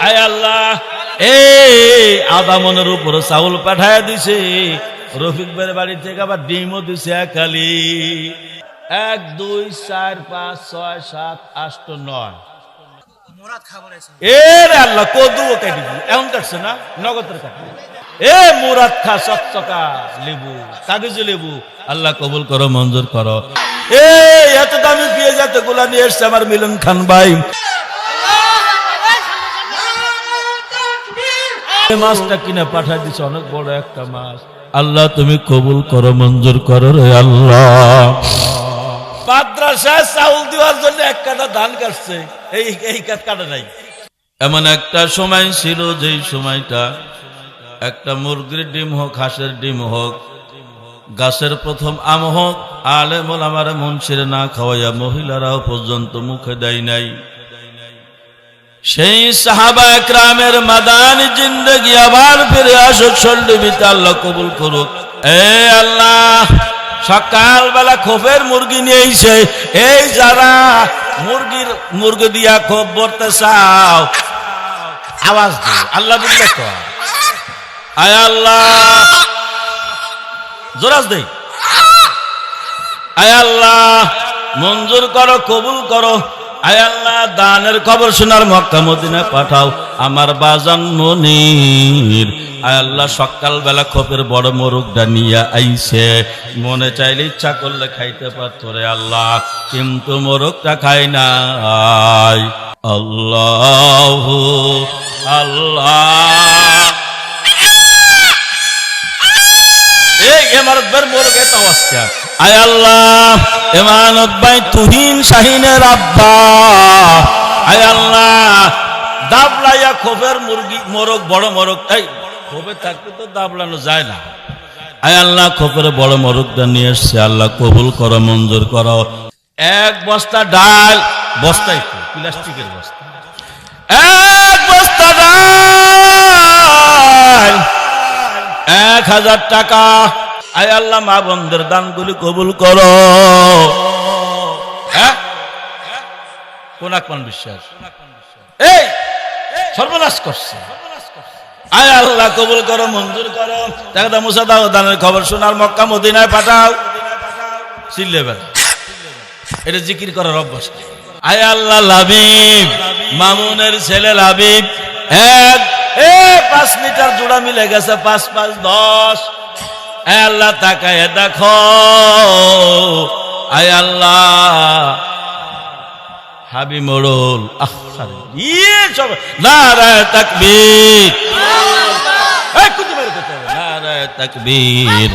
আয় আল্লাহ এই আধা মনের উপর চাউল পাঠায় দিছে, রফিক ভাইয়ের বাড়ি থেকে আবার ডিমও দিছে একালি। 1 2 4 5 6 7 8 9 এরে আল্লাহ কদু কেটে দিবি এমন কাটছে না, নগদের কাটে। এ মুরাদ খা চকচকা লেবু, কাগজ লেবু, আল্লাহ কবুল করো, মঞ্জুর করো। এত দামি পেঁয়াজ এতগুলা নিয়ে এসছে আমার মিলন খান ভাই। মাছটা কিনে পাঠাই দিচ্ছে, অনেক বড় একটা মাছ। আল্লাহ তুমি কবুল করো, মঞ্জুর করো রে আল্লাহ। মাদ্রাসায় চাউল দেওয়ার জন্য 1 কাঠা ধান কাটছে, এই কাঠা নাই। এমন একটা সময় ছিল যেই সময়টা একটা মুরগির ডিম হোক, হাঁসের ডিম হোক, গাছের প্রথম আম হোক, আলেম ওলামারা মুনশির না খাওয়াইয়া মহিলারাও পর্যন্ত মুখে দেয় নাই। সেই সাহাবা একরামের মাদানী জিন্দেগি আবার ফিরে আসুক, সল্লিবিতে আল্লাহ কবুল করুক। আল্লাহ সকালবেলা খোপের মুরগি নিয়েছে, এই যারা মুরগি দিয়া খোপ ভরতে চাও আওয়াজ দিও, আল্লাহ বললে তো আয় আল্লাহ জোরাজ দেই, আয় আল্লাহ মঞ্জুর করো, কবুল করো। আয় আল্লাহ দানের খবর শোনার মক্কা মদিনায় পাঠাও আমার বাজান মনির। আয় আল্লাহ সকালবেলা খোপের বড় মোরগটা নিয়ে আইছে, মনে চাইলে ইচ্ছা করলে খাইতে পারতো রে আল্লাহ, কিন্তু মোরগটা খাই নাই। আল্লাহ আল্লাহ এমারতবার মোরগে তাওয়াজটা। আয় আল্লাহ এমানত ভাই তুহিন শাহিনের আব্বা, আয় আল্লাহ দাবলাইয়া খোপের মুরগি মোরগ বড় মোরগ, এই খোপে থাকতে তো দাবলানো যায় না। আয় আল্লাহ খোপের বড় মোরগটা নিয়ে এসছে, আল্লাহ কবুল করো, মঞ্জুর করো। 1 বস্তা ডাল, বস্তাই তো প্লাস্টিকের বস্তা, 1 বস্তা ডাল 1000 টাকা। আয় আল্লাহ মা বোনদের দানগুলি কবুল করো। কোন আকমান বিশ্বাস এই সর্বনাশ করছে। আয় আল্লাহ কবুল করো, মঞ্জুর করো। দেখা মুসা দাও দানের খবর শোনার মক্কা মদিনায় পাঠাও। চিল্লে বেড়া এটা জিকির করার অভ্যাস। আয় আল্লাহ লাবিব মামুনের ছেলে লাবিব 5 লিটার জোড়া মিলে গেছে, 5 5 10। আয় আল্লাহ তাকায় দেখো। আয় আল্লাহ হাবি মোড়ল নারায়ে তাকবীর, নারায়ে তাকবীর।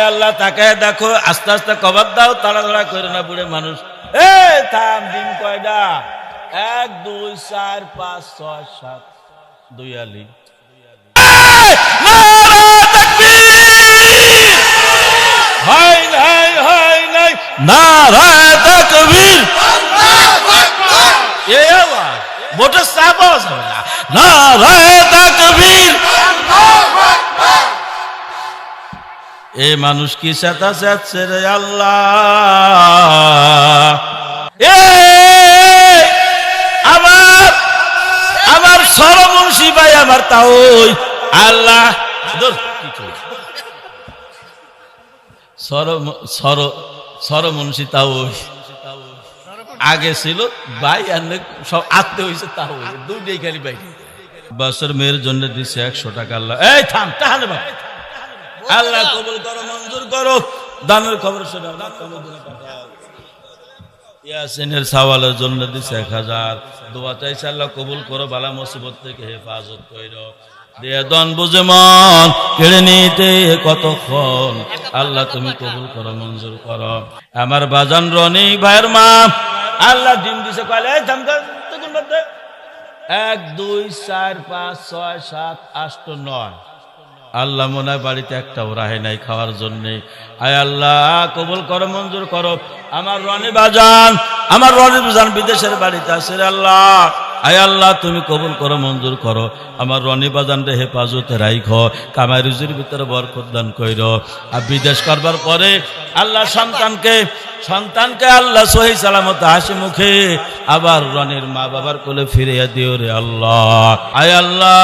আল্লাহ তাকায় দেখো, আস্তে আস্তে কবর দাও, তাড়াতাড়া করে না বুড়ে মানুষ। থাম, দিন কয়টা? 1 2 4 5 6 7 2 আলি। হাই নাই হাই নাই নারায়ে তাকবীর। এই আওয়াজ মোটর চাপ আওয়াজ হবে না। নারায়ে তাকবীর। এই মানুষ কি চেতা চেতছে রে আল্লাহ। আমার সরমুন্সি ভাই আমার তাও আল্লাহ সরমুন্সি তাও আগে ছিল ভাই, সব আত্মীয় হয়েছে তাও দুইটাই খালি ভাই। বাসের মেয়ের জন্য দিচ্ছে 100 টাকা। আল্লাহ এই থাম, তাহলে ভাই আল্লাহ কবুল করো, মঞ্জুর করো। দানের খবর শোনা ইয়াসিনের সওয়ালের জন্য দিছে 1000। দোয়া চাইছে আল্লাহ কবুল করো, বালা মুসিবত থেকে হেফাজত কইরো। দিয়ে দন বুঝে মন কেড়ে নিতে কতক্ষণ, আল্লাহ তুমি কবুল করো, মঞ্জুর করো। আমার বাজান রনি ভাইয়ের মা আল্লাহ ডিম দিছে কয়লা। 1 2 4 5 6 7 8 9। আল্লাহ মনে হয় বাড়িতে একটাও রাহে নাই খাওয়ার জন্য। আয় আল্লাহ কবুল করো, মঞ্জুর করো। আমার রনি বাজান বিদেশের বাড়িতে আছে রে আল্লাহ। আয় আল্লাহ তুমি কবুল করো, মঞ্জুর করো। আমার রনি বাজানরে হেফাজতে রাইখ, কামাই রুজির ভিতরে বরকত দান কইরো। আর বিদেশ করবার পরে আল্লাহ সন্তানকে আল্লাহ সহি সালামত হাসি মুখে আবার রনির মা বাবার কোলে ফিরিয়ে দিও রে আল্লাহ। আয় আল্লাহ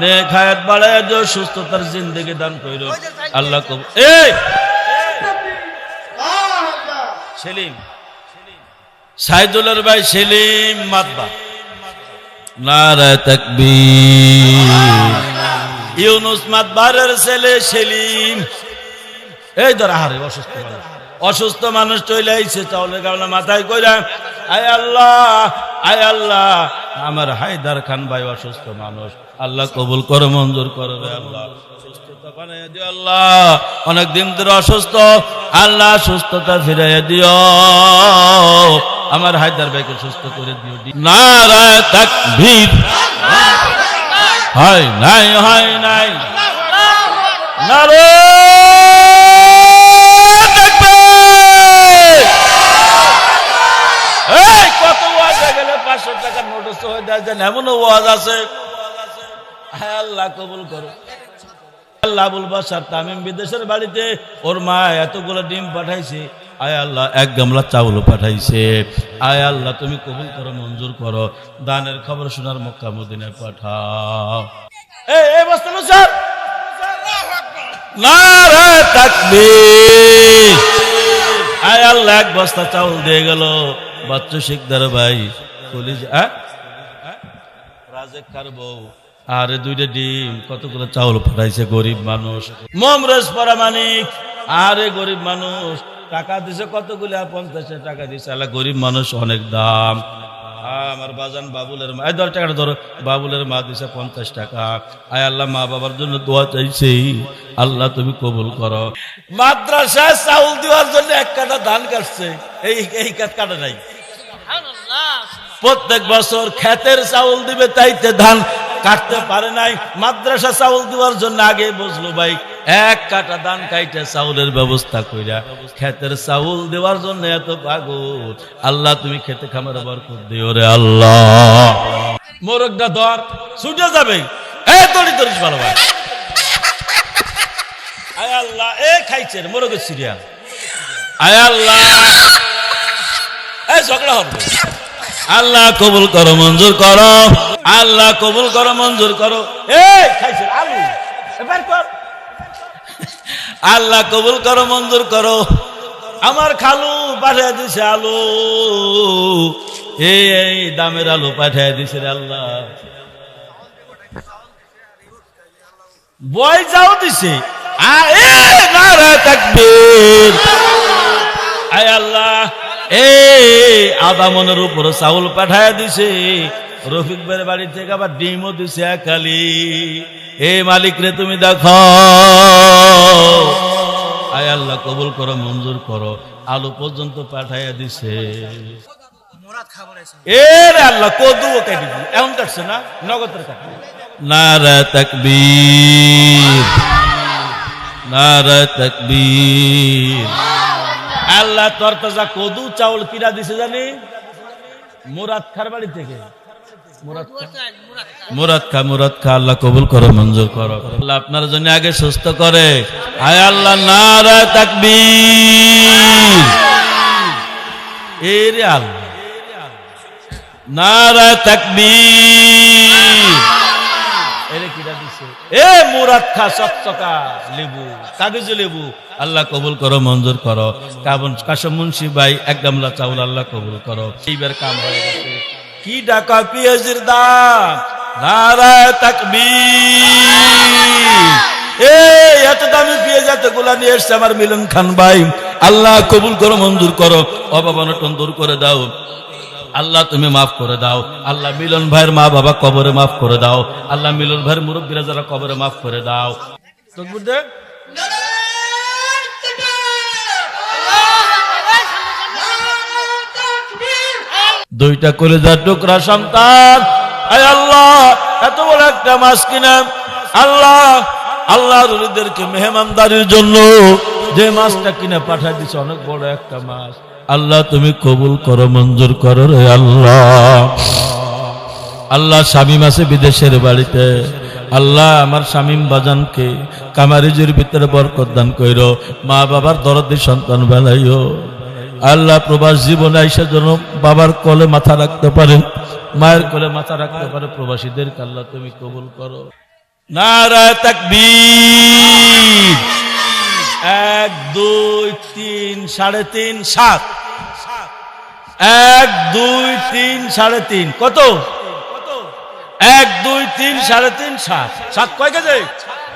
নেক হায়াত বাড়াইয়া দিও, সুস্থতার জিন্দেগি দান কইরো আল্লাহ। কবুল। এই সেলিম, সাইদুলের ভাই সেলিম মাতবা, নারায়ে তাকবীর। ইউনুস মাতবারের ছেলে সেলিম। এই ধর আহারে অসুস্থ মানুষ চলে আইছে, চাউলের গামলা মাথায় কইরা, আয় আল্লাহ আমার হায়দার খান ভাই অসুস্থ মানুষ, আল্লাহ কবুল করো, মঞ্জুর করো রে আল্লাহ। সুস্থতা বানাইয়া দিও আল্লাহ, অনেক দিন ধরে অসুস্থ, আল্লাহ সুস্থতা ফিরাইয়া দিও, আমার হায়দার ভাইকে সুস্থ করে দিও। নারায়ে তাকবীর। হয় নাই নারে কত ওয়াজ গেলে 500 টাকার নোটিশ হয়ে যায়, এমন ওয়াজ আছে। আল্লাহ কবুল করো। আল্লাহ আবুল বাশার তামিম বিদেশের বাড়িতে ওর মা এতগুলো ডিম পাঠাইছে, আয় আল্লাহ 1 গামলা চাউল পাঠাইছে, আয় আল্লাহ তুমি কবুল করো, মঞ্জুর করো। দানের খবর শোনার মক্কা মদিনায় পাঠাও। এই বস্তা স্যার, নারায়ে তাকবীর। আয় আল্লাহ 1 বস্তা চাউল দিয়ে গেল বাচ্চু শিকদার ভাই, রাজেক কার বউ, আরে 2টা ডিম, কতগুলো চাউল পাঠাইছে। গরিব মানুষ, মমরেজ পরামানিক, আরে গরিব মানুষ টাকা দিছে, কতগুলো 50 টাকা দিছে। আল্লাহ গরিব মানুষ অনেক দাম। আমার বাজান বাবুলের মা, 10 টাকাটা ধরো, বাবুলের মা দিছে 50 টাকা। আয় আল্লাহ মা বাবার জন্য দোয়া চাইছে, আল্লাহ তুমি কবুল করো। মাদ্রাসায় চাউল দেওয়ার জন্য 1 কাঠা ধান কাটছে, এই কাটা নাই। প্রত্যেক বছর ক্ষেতের চাউল দিবে, তাইতে ধান কাটতে পারে নাই। মাদ্রাসা চাউল দেওয়ার জন্য আগে বুঝলো ভাই, 1 কাঠা ধান কাইটে চাউলের ব্যবস্থা কইরা ক্ষেতের চাউল দেওয়ার জন্য এত পাগল। আল্লাহ তুমি খেতে খামারে বরকত দিও রে আল্লাহ। মোরগটা ধর, ছুটে যাবে, তরিস ভালো ভাই। আয় আল্লাহ খাইছে মোরগের সিরিয়াল। আয় আল্লাহ ঝগড়া হবে, আল্লাহ কবুল করো, মঞ্জুর করো, আল্লাহ কবুল করো, মঞ্জুর করো। খাইছে আলু, আল্লাহ কবুল করো, মঞ্জুর করো। আমার খালু পাঠিয়ে দিছে আলু, এই দামের আলু পাঠিয়ে দিছে রে আল্লাহ। বই যাও দিছে, নারায়ে তাকবীর। আয় আল্লাহ আধা মনের উপর চাউল পাঠায় দিছে। রফিক ভাইয়ের বাড়ি থেকে আবার ডিমও দিছে একালি। মালিক রে তুমি দেখো, আয় আল্লাহ কবুল করো, মঞ্জুর করো। আলু পর্যন্ত পাঠাইয়া দিছে। আল্লাহ কদুও কেটে দিছে, এমন কাটছে না, নগদের কাটে। নারায়ে তাকবীর, নারায়ে তাকবীর। আল্লাহ তরতাজা কদু চাউল কিরা দিছে জানি, মুরাদ খার বাড়ি থেকে। মুরাদ খা, আল্লাহ কবুল করো, মঞ্জুর করো। আল্লাহ আপনার জন্য আগে সুস্থ করে। আয় আল্লাহ নারায়ে তাকবীর। রে আল্লাহ নারায়ে তাকবীর। কিরা দিছে, মুরাদ খা চকচকা লেবু, কাগজে লেবু, আল্লাহ কবুল করো, মঞ্জুর করো। কাশম মুন্সি ভাই 1 গামলা চাউল, আল্লাহ কবুল করো। এইবার কাম হয়ে গেছে। কি টাকা পেঁয়াজের দাম, নারায়ে তাকবীর। এত দামি পেঁয়াজ এতগুলা নিয়ে এসছে আমার মিলন খান ভাই, আল্লাহ কবুল করো, মঞ্জুর করো। অভাব অনটন দূর করে দাও আল্লাহ, তুমি মাফ করে দাও আল্লাহ। মিলন ভাইয়ের মা বাবা কবরে মাফ করে দাও আল্লাহ। মিলন ভাইয়ের মুরব্বীরা যারা কবরে মাফ করে দাও। দুইটা কলিজার টুকরা সন্তান, আয় আল্লাহ এত বড় একটা মাছ কিনা আল্লাহ, আল্লাহর ওলিদেরকে মেহমানদারির জন্য যে মাছটা কিনে পাঠিয়ে দিছে, অনেক বড় একটা মাছ। আল্লাহ তুমি কবুল করো, মঞ্জুর করো রে আল্লাহ। আল্লাহ শামীম আছে বিদেশের বাড়িতে, আল্লাহ আমার শামীম বাজানকে কামারিজের ভিতরে বরকত দান কইরো, মা বাবার দরদি সন্তান বেলাইও। আল্লাহ প্রবাস জীবনে আইসা যেন বাবার কোলে মাথা রাখতে পারে, মায়ের কোলে মাথা রাখতে পারে, প্রবাসীদের আল্লাহ তুমি কবুল করো। নারায়ে তাকবীর। 1 2 3 3.5 7, 1 2 3 3.5 কত? 1 2 3 3.5 7, 7 কয় কেজি?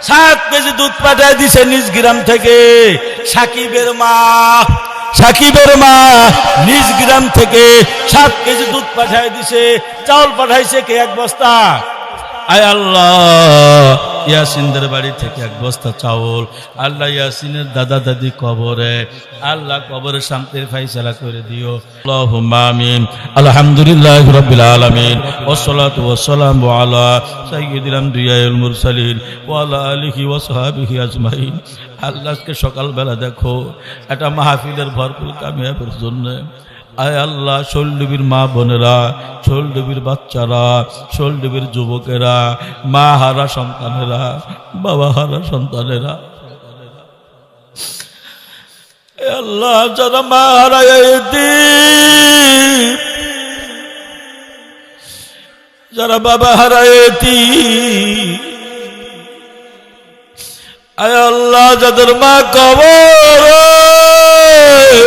7 কেজি দুধ পাঠায় দিছে নিজ গ্রাম থেকে। সাকিবের মা নিজ গ্রাম থেকে 7 কেজি দুধ পাঠায় দিছে। চাউল পাঠাইছে কে? 1 বস্তা। আয় আল্লাহ, ইয়াসিনদের বাড়ি থেকে 1 বস্তা চাউল। আল্লাহ ইয়াসিনের দাদা দাদি কবরে, আল্লাহ কবরে শান্তির ফায়সালা করে দিও। আল্লাহুম্মা আমিন। আলহামদুলিল্লাহি রাব্বিল আলামিন, ওয়াসসালাতু ওয়াসসালামু আলা সাইয়্যিদিল আমবিয়াল মুরসালিন ওয়া আলা আলিহি ওয়া সাহবিহি আজমাইন। আল্লাহ আজকে সকালবেলা দেখো একটা মাহফিলের ভরপুর কামিয়াবের জন্য আয় আল্লাহ শোলডুবির মা বোনেরা, শোলডুবির বাচ্চারা, শোলডুবির যুবকেরা, মা হারা সন্তানেরা, বাবা হারা সন্তানেরা, আল্লাহ যারা মা হারাইতি, যারা বাবা হারাইতি, আয় আল্লাহ যাদের মা কবর,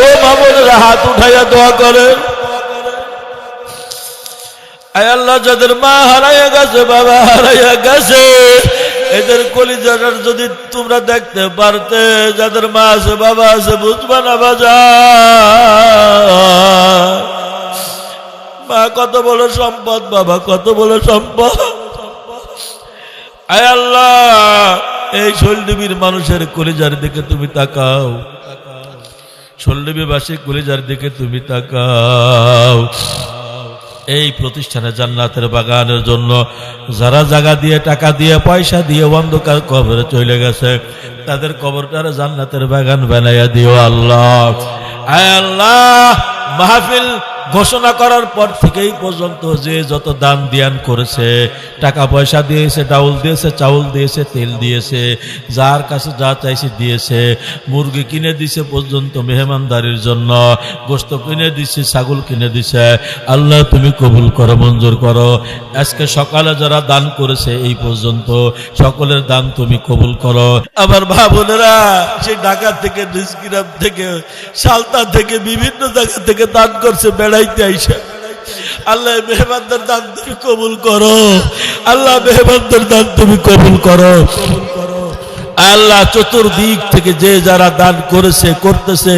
ও মা বোনেরা হাত উঠাইয়া দোয়া করে। আয় আল্লাহ যাদের মা হারাইয়া গেছে, বাবা হারাইয়া গেছে, এদের কলিজাটার যদি তোমরা দেখতে পারতে, যাদের মা আছে বাবা আছে, বুঝবা না বাজার মা কত বড় সম্পদ, বাবা কত বড় সম্পদ। আয় আল্লাহ এই শোলডুবির মানুষের কলিজার দিকে তুমি তাকাও, শোলডুবিবাসী কলিজার দিকে তুমি তাকাও। এই প্রতিষ্ঠানে জান্নাতের বাগানের জন্য যারা জায়গা দিয়ে, টাকা দিয়ে, পয়সা দিয়ে অন্ধকার কবরে চলে গেছে, তাদের কবরটারে জান্নাতের বাগান বানাইয়া দিও আল্লাহ। আয় আল্লাহ মাহফিল ঘোষণা করার পর থেকেই পর্যন্ত যে যত দান দিয়ান করেছে, টাকা পয়সা দিয়েছে, ডাউল দিয়েছে, চাউল দিয়েছে, তেল দিয়েছে, যার কাছে যা চাইছে দিয়েছে, মুরগি কিনে দিছে পর্যন্ত মেহমানদারির জন্য, গোশত কিনে দিছে, ছাগল কিনে দিছে, আল্লাহ তুমি কবুল করো, মঞ্জুর করো। আজকে সকালে যারা দান করেছে এই পর্যন্ত সকলের দান তুমি কবুল করো। আবার ভাবনেরা সেই ঢাকা থেকে, নিজগ্রাম থেকে, সালতা থেকে, বিভিন্ন জায়গা থেকে দান করছে বেড়াইতে আইসা, আল্লাহ মেহমানদের দান তুমি কবুল করো, আল্লাহ মেহমানদের দান তুমি কবুল করো। আল্লাহ চতুর্দিক থেকে যে যারা দান করেছে, করতেছে,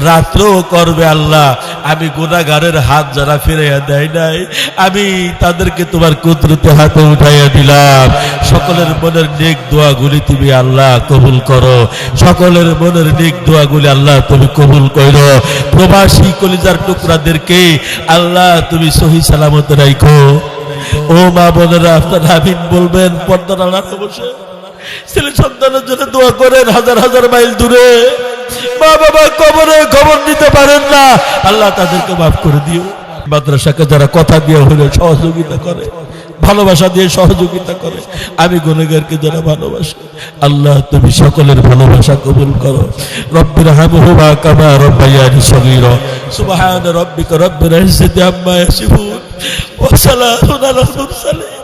রাত্রেও করবে, আল্লাহ আমি গুনাহগারের হাত যারা ফিরাইয়া দেয় নাই, আমি তাদেরকে তোমার কুদরতে হাতে উঠাইয়া দিলাম। সকলের মনের নেক দোয়াগুলি তুমি আল্লাহ কবুল করো, সকলের মনের নেক দোয়াগুলি আল্লাহ তুমি কবুল করো। প্রবাসী কলিজার টুকরাদেরকে আল্লাহ তুমি সহি সালামত রাখো। ও মা বোনেরা আপনারা আমিন বলবেন। পর্দার আড়ালে বসে ছেলে সন্তানের জন্য দোয়া করেন, হাজার হাজার মাইল দূরে মা বাবা কবরে খবর নিতে পারেন না, আল্লাহ তাদেরকে মাফ করে দিও। মাদ্রাসাকে যারা কথা দিয়ে হলে সহযোগিতা করে, ভালোবাসা দিয়ে সহযোগিতা করে, আমি গুনাহগারকে যারা ভালোবাসে, আল্লাহ তুমি সকলের ভালোবাসা কবুল করো। রব্বির হামহুমা কামা রব্বায়ানি সগীরা। সুবহান রাব্বিকা রব্বিল ইজ্জাতি আম্মা ইয়াসিফুন ওয়া সালামুন আলাল মুরসালিন।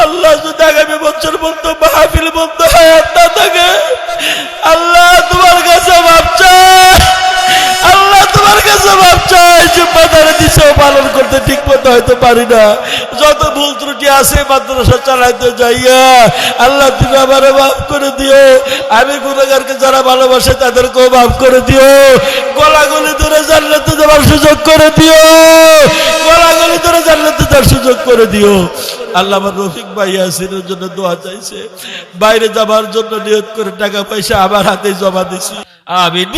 আল্লাহ যদি আগামী বছর বন্ধ মাহফিল বন্ধ হায়াত না থাকে, আল্লাহ তোমার কাছে মাপ চাই, আল্লাহ তোমার কাছে মাপ চাই। জিম্মাদারি দিছো পালন করতে ঠিক মতো হয়তো পারি না, যত ভুল ত্রুটি আছে মাদ্রাসা চালাইতে যাইয়া, আল্লাহ তুমি আমারে মাফ করে দিও। আমি গুনাহগারকে যারা ভালোবাসে তাদেরকেও মাফ করে দিও। গলাগলি ধরে জান্নাতে যাওয়ার সুযোগ করে দিও, গলাগলি ধরে জান্নাতে যাওয়ার সুযোগ করে দিও। আল্লাহ আমার রফিক ভাই ইয়াসিনের জন্য দোয়া চাইছে, বাইরে যাবার জন্য নিয়ত করে টাকা পয়সা আমার হাতে জমা দিছি। আমিন।